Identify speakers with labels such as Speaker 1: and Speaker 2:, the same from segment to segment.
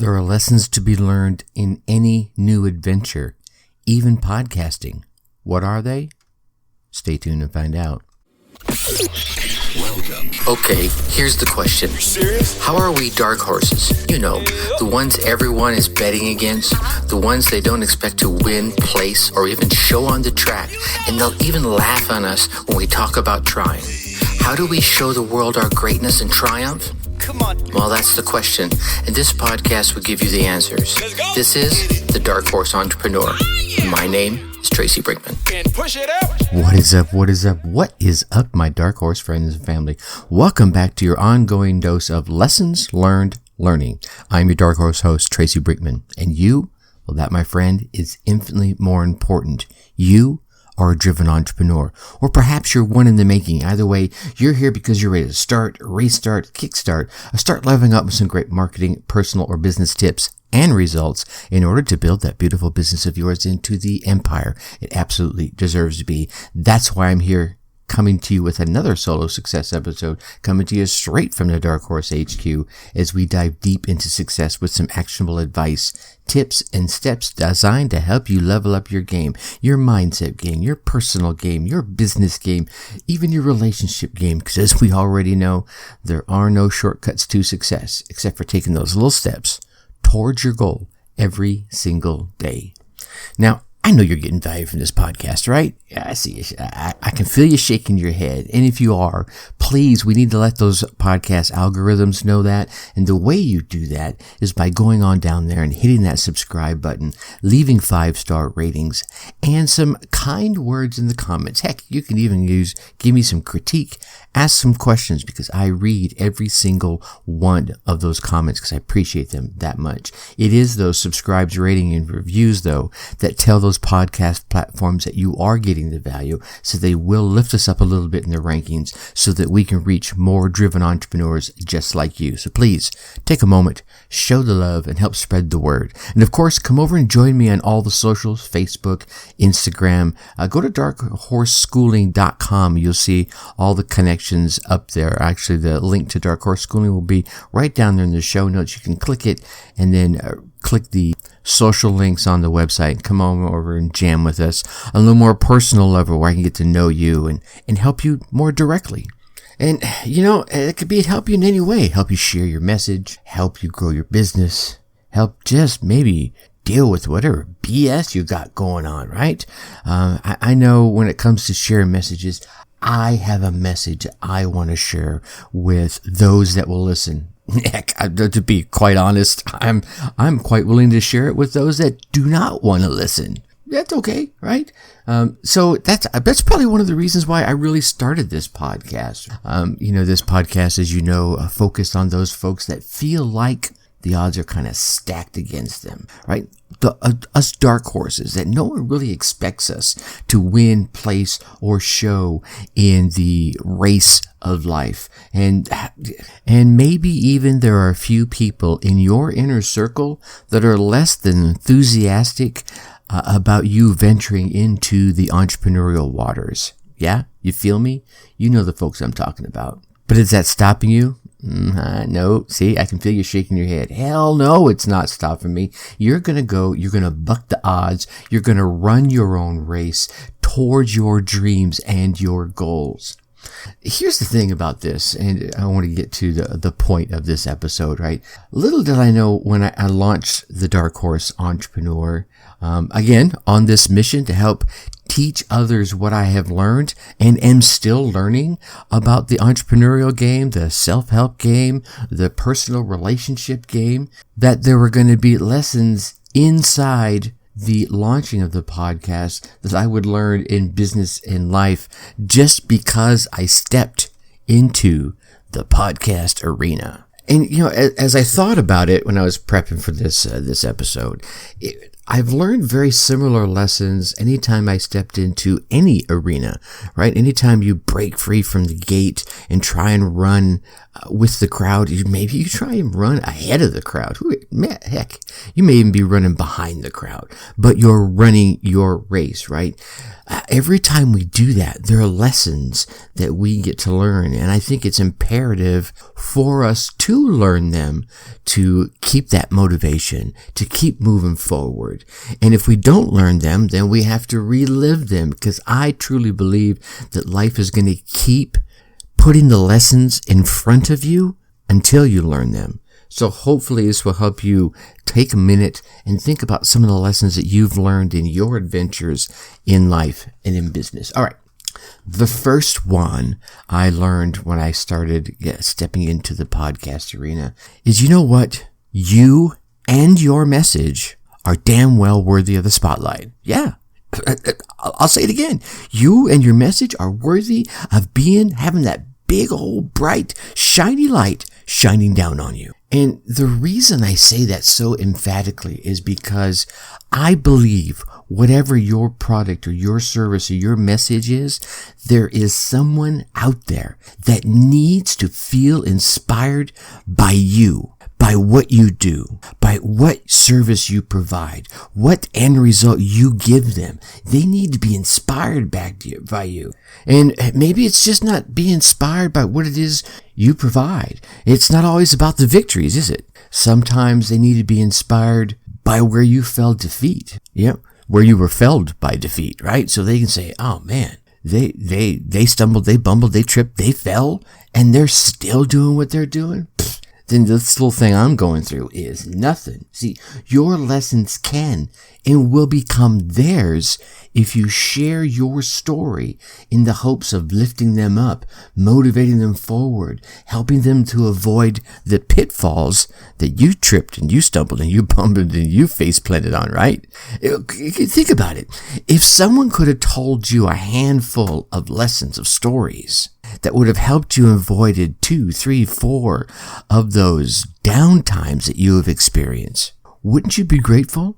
Speaker 1: There are lessons to be learned in any new adventure, even podcasting. What are they? Stay tuned and find out.
Speaker 2: Welcome.
Speaker 3: Okay, here's the question.
Speaker 2: Serious?
Speaker 3: How are we dark horses? You know, the ones everyone is betting against, the ones they don't expect to win, place, or even show on the track, and they'll even laugh on us when we talk about trying. How do we show the world our greatness and triumph?
Speaker 2: Come on.
Speaker 3: Well, that's the question, and this podcast will give you the answers.
Speaker 2: Let's go.
Speaker 3: This is The Dark Horse Entrepreneur. My name is Tracy Brinkman.
Speaker 2: And push it out.
Speaker 1: What is up? What is up? What is up, my dark horse friends and family? Welcome back to your ongoing dose of lessons learned learning. I'm your dark horse host, Tracy Brinkman. And you, well, that, my friend, is infinitely more important. You are a driven entrepreneur, or perhaps you're one in the making. Either way, you're here because you're ready to start, restart, kickstart, or start leveling up with some great marketing, personal, or business tips and results in order to build that beautiful business of yours into the empire it absolutely deserves to be. That's why I'm here, coming to you with another solo success episode, coming to you straight from the Dark Horse HQ as we dive deep into success with some actionable advice, tips, and steps designed to help you level up your game, your mindset game, your personal game, your business game, even your relationship game. Because as we already know, there are no shortcuts to success except for taking those little steps towards your goal every single day. Now, I know you're getting value from this podcast, right? Yeah, I see you. I can feel you shaking your head. And if you are, please, we need to let those podcast algorithms know that. And the way you do that is by going on down there and hitting that subscribe button, leaving 5-star ratings, and some kind words in the comments. Heck, you can even give me some critique, ask some questions, because I read every single one of those comments because I appreciate them that much. It is those subscribes, rating, and reviews, though, that tell those podcast platforms that you are getting the value, so they will lift us up a little bit in the rankings so that we can reach more driven entrepreneurs just like you. So please take a moment, show the love, and help spread the word. And of course, come over and join me on all the socials, Facebook, Instagram. Go to darkhorseschooling.com. You'll see all the connections up there. Actually, the link to Dark Horse Schooling will be right down there in the show notes. You can click it and then click the social links on the website. Come on over and jam with us on a little more personal level where I can get to know you and help you more directly. And, you know, it could be help you in any way. Help you share your message, help you grow your business, help just maybe deal with whatever BS you got going on, right? I know when it comes to sharing messages, I have a message I want to share with those that will listen. Heck, to be quite honest, I'm quite willing to share it with those that do not want to listen. That's okay, right? So that's probably one of the reasons why I really started this podcast. This podcast, as you know, focused on those folks that feel like the odds are kind of stacked against them, right? Us dark horses that no one really expects us to win, place, or show in the race of life. And maybe even there are a few people in your inner circle that are less than enthusiastic about you venturing into the entrepreneurial waters. Yeah? You feel me? You know the folks I'm talking about. But is that stopping you? No. See, I can feel you shaking your head. Hell no, it's not stopping me. You're going to buck the odds. You're going to run your own race towards your dreams and your goals. Here's the thing about this, and I want to get to the point of this episode, right? Little did I know when I launched the Dark Horse Entrepreneur, again, on this mission to help teach others what I have learned and am still learning about the entrepreneurial game, the self-help game, the personal relationship game, that there were going to be lessons inside the launching of the podcast that I would learn in business and life just because I stepped into the podcast arena. And, you know, as I thought about it when I was prepping for this episode, I've learned very similar lessons anytime I stepped into any arena, right? Anytime you break free from the gate and try and run with the crowd, maybe you try and run ahead of the crowd. Heck, you may even be running behind the crowd, but you're running your race, right? Every time we do that, there are lessons that we get to learn, and I think it's imperative for us to learn them to keep that motivation, to keep moving forward. And if we don't learn them, then we have to relive them, because I truly believe that life is going to keep putting the lessons in front of you until you learn them. So hopefully this will help you take a minute and think about some of the lessons that you've learned in your adventures in life and in business. All right. The first one I learned when I started stepping into the podcast arena is, you know what? You and your message are damn well worthy of the spotlight. Yeah. I'll say it again. You and your message are worthy of having that big old bright, shiny light shining down on you. And the reason I say that so emphatically is because I believe whatever your product or your service or your message is, there is someone out there that needs to feel inspired by you, by what you do, by what service you provide, what end result you give them. They need to be inspired by you. And maybe it's just not be inspired by what it is you provide. It's not always about the victories, is it? Sometimes they need to be inspired by where you fell defeat. Yep. Where you were felled by defeat, right? So they can say, oh man, they stumbled, they bumbled, they tripped, they fell, and they're still doing what they're doing. Then this little thing I'm going through is nothing. See, your lessons can and will become theirs if you share your story in the hopes of lifting them up, motivating them forward, helping them to avoid the pitfalls that you tripped and you stumbled and you bumbled and you face planted on, right? Think about it. If someone could have told you a handful of lessons, of stories, that would have helped you avoided 2, 3, 4 of those downtimes that you have experienced, wouldn't you be grateful?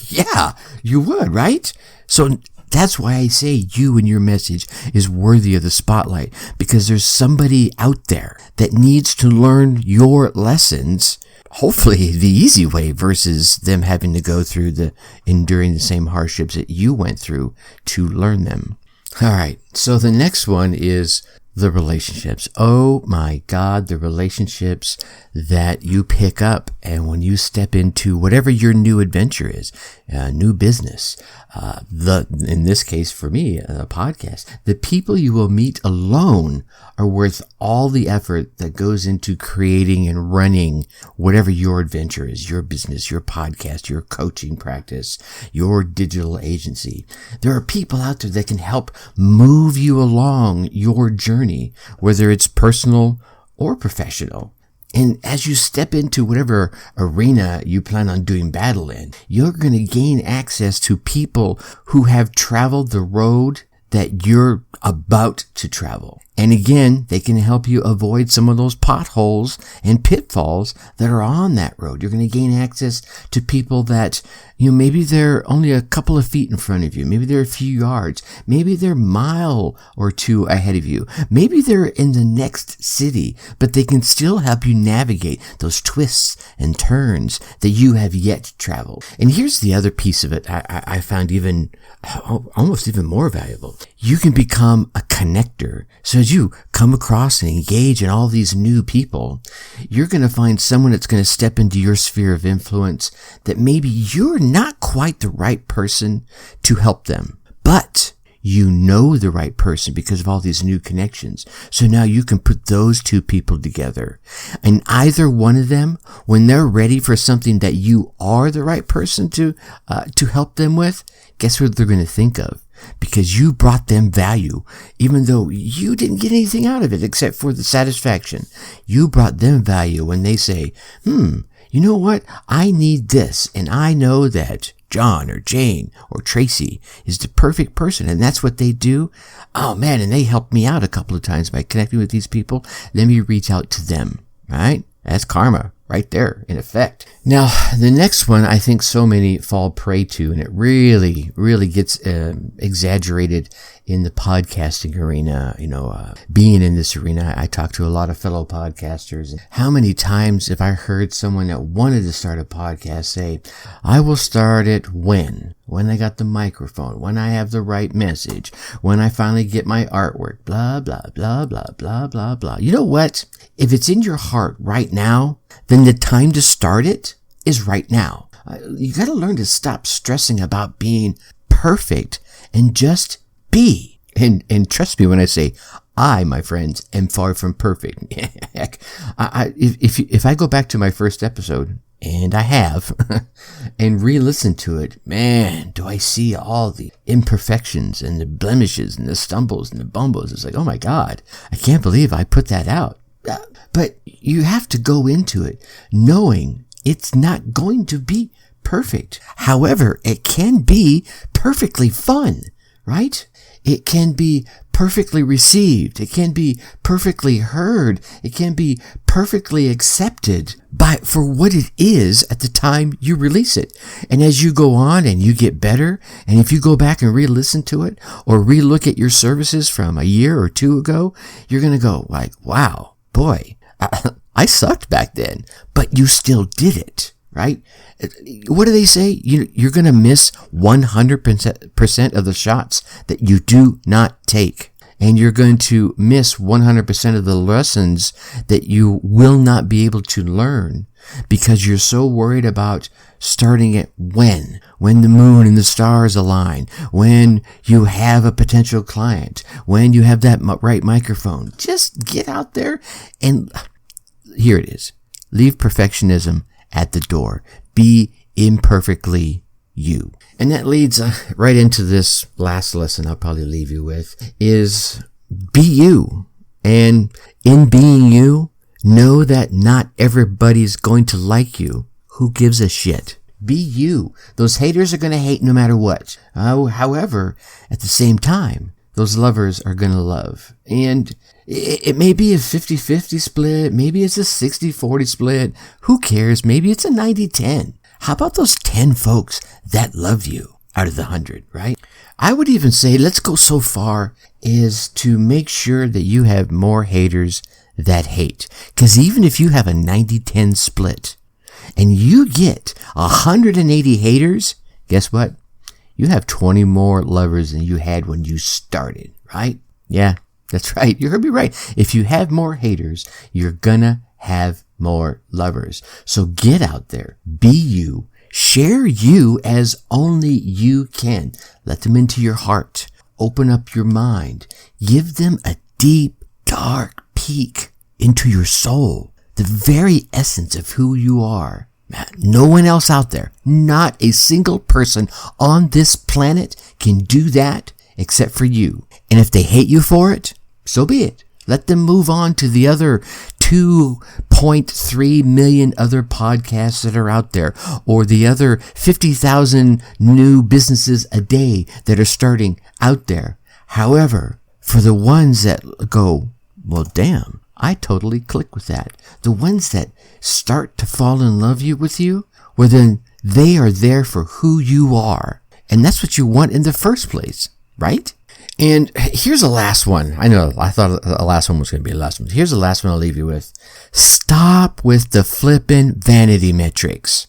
Speaker 1: Yeah, you would, right? So that's why I say you and your message is worthy of the spotlight, because there's somebody out there that needs to learn your lessons, hopefully the easy way versus them having to go through enduring the same hardships that you went through to learn them. All right. So the next one is the relationships. Oh my God, the relationships that you pick up. And when you step into whatever your new adventure is, new business, in this case for me, a podcast, the people you will meet alone are worth all the effort that goes into creating and running whatever your adventure is, your business, your podcast, your coaching practice, your digital agency. There are people out there that can help move you along your journey, whether it's personal or professional. And as you step into whatever arena you plan on doing battle in, you're going to gain access to people who have traveled the road that you're about to travel. And again, they can help you avoid some of those potholes and pitfalls that are on that road. You're going to gain access to people that, maybe they're only a couple of feet in front of you. Maybe they're a few yards. Maybe they're a mile or two ahead of you. Maybe they're in the next city, but they can still help you navigate those twists and turns that you have yet to travel. And here's the other piece of it I found almost even more valuable. You can become a connector. So as you come across and engage in all these new people, you're going to find someone that's going to step into your sphere of influence that maybe you're not quite the right person to help them, but you know the right person because of all these new connections. So now you can put those two people together, and either one of them, when they're ready for something that you are the right person to help them with, guess what they're going to think of? Because you brought them value, even though you didn't get anything out of it except for the satisfaction. You brought them value when they say, you know what? I need this, and I know that John or Jane or Tracy is the perfect person, and that's what they do. Oh man, and they helped me out a couple of times by connecting with these people. Let me reach out to them, right? That's karma right there in effect. Now, the next one I think so many fall prey to, and it really, really gets exaggerated in the podcasting arena. Being in this arena, I talk to a lot of fellow podcasters. How many times have I heard someone that wanted to start a podcast say, I will start it when I got the microphone, when I have the right message, when I finally get my artwork, blah, blah, blah, blah, blah, blah, blah. You know what? If it's in your heart right now, then the time to start it is right now. You got to learn to stop stressing about being perfect and just be. And trust me when I say, I, my friends, am far from perfect. Heck, if I go back to my first episode, and I have, and re-listen to it, man, do I see all the imperfections and the blemishes and the stumbles and the bumbles. It's like, oh my God, I can't believe I put that out. But you have to go into it knowing it's not going to be perfect. However, it can be perfectly fun, right? It can be perfectly received. It can be perfectly heard. It can be perfectly accepted for what it is at the time you release it. And as you go on and you get better, and if you go back and re-listen to it or re-look at your services from a year or two ago, you're going to go like, wow, boy, I sucked back then, but you still did it. Right? What do they say? You're going to miss 100% of the shots that you do not take. And you're going to miss 100% of the lessons that you will not be able to learn because you're so worried about starting it when the moon and the stars align, when you have a potential client, when you have that right microphone. Just get out there and here it is. Leave perfectionism at the door. Be imperfectly you. And that leads right into this last lesson I'll probably leave you with is be you. And in being you, know that not everybody's going to like you. Who gives a shit? Be you. Those haters are going to hate no matter what. However, at the same time, those lovers are going to love. And it may be a 50-50 split. Maybe it's a 60-40 split. Who cares? Maybe it's a 90-10. How about those 10 folks that love you out of the 100, right? I would even say let's go so far as to make sure that you have more haters that hate. Because even if you have a 90-10 split and you get 180 haters, guess what? You have 20 more lovers than you had when you started, right? Yeah, that's right. You heard me right. If you have more haters, you're gonna have more lovers. So get out there, be you, share you as only you can. Let them into your heart. Open up your mind. Give them a deep, dark peek into your soul, the very essence of who you are. No one else out there, not a single person on this planet can do that except for you. And if they hate you for it, so be it. Let them move on to the other 2.3 million other podcasts that are out there, or the other 50,000 new businesses a day that are starting out there. However, for the ones that go, well, damn, I totally click with that. The ones that start to fall in love with you, well, then they are there for who you are. And that's what you want in the first place, right? And here's a last one. I know, I thought the last one was going to be the last one. Here's the last one I'll leave you with. Stop with the flippin' vanity metrics.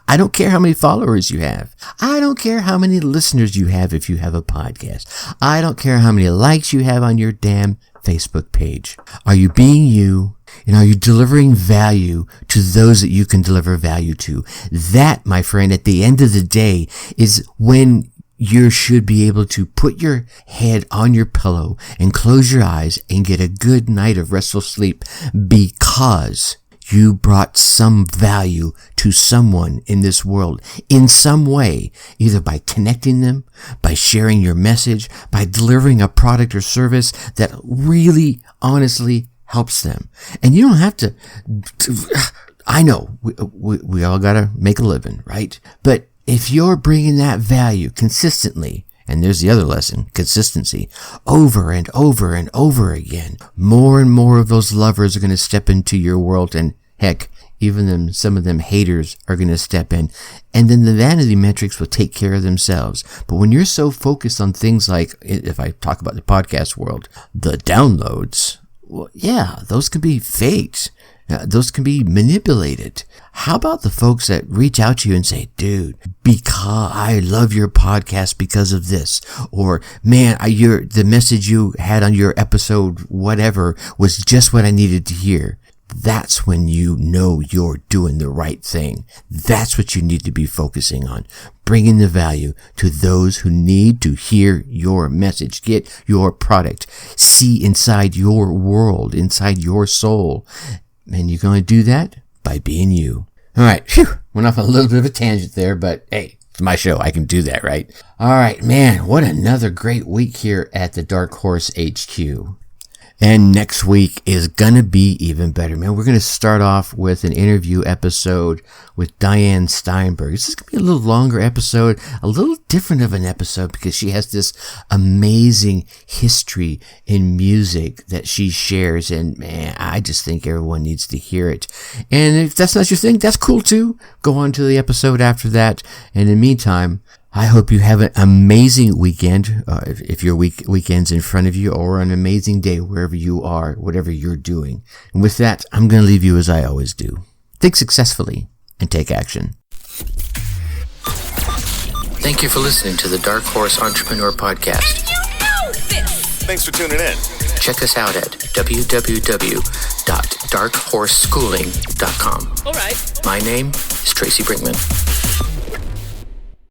Speaker 1: I don't care how many followers you have. I don't care how many listeners you have if you have a podcast. I don't care how many likes you have on your damn Facebook page. Are you being you? And are you delivering value to those that you can deliver value to? That, my friend, at the end of the day, is when you should be able to put your head on your pillow and close your eyes and get a good night of restful sleep because you brought some value to someone in this world in some way, either by connecting them, by sharing your message, by delivering a product or service that really, honestly helps them. And you don't have to I know we all gotta make a living, right? But if you're bringing that value consistently, and there's the other lesson, consistency, over and over and over again, more and more of those lovers are going to step into your world and, heck, even some of them haters are going to step in, and then the vanity metrics will take care of themselves. But when you're so focused on things like, if I talk about the podcast world, the downloads, well, yeah, those can be faked. Those can be manipulated. How about the folks that reach out to you and say, dude, because I love your podcast because of this, or man, the message you had on your episode, whatever, was just what I needed to hear. That's when you know you're doing the right thing. That's what you need to be focusing on. Bringing the value to those who need to hear your message, get your product, see inside your world, inside your soul. And you're going to do that by being you. All right. Phew. Went off on a little bit of a tangent there, but hey, it's my show. I can do that, right? All right, man. What another great week here at the Dark Horse HQ. And next week is gonna be even better, man. We're gonna start off with an interview episode with Diane Steinberg. This is gonna be a little longer episode, a little different of an episode because she has this amazing history in music that she shares, and man, I just think everyone needs to hear it. And if that's not your thing, that's cool too. Go on to the episode after that. And in the meantime, I hope you have an amazing weekend, if your weekend's in front of you, or an amazing day wherever you are, whatever you're doing. And with that, I'm going to leave you as I always do. Think successfully and take action.
Speaker 3: Thank you for listening to the Dark Horse Entrepreneur Podcast.
Speaker 2: And you know this!
Speaker 4: Thanks for tuning in.
Speaker 3: Check us out at www.darkhorseschooling.com.
Speaker 2: All right.
Speaker 3: My name is Tracy Brinkman.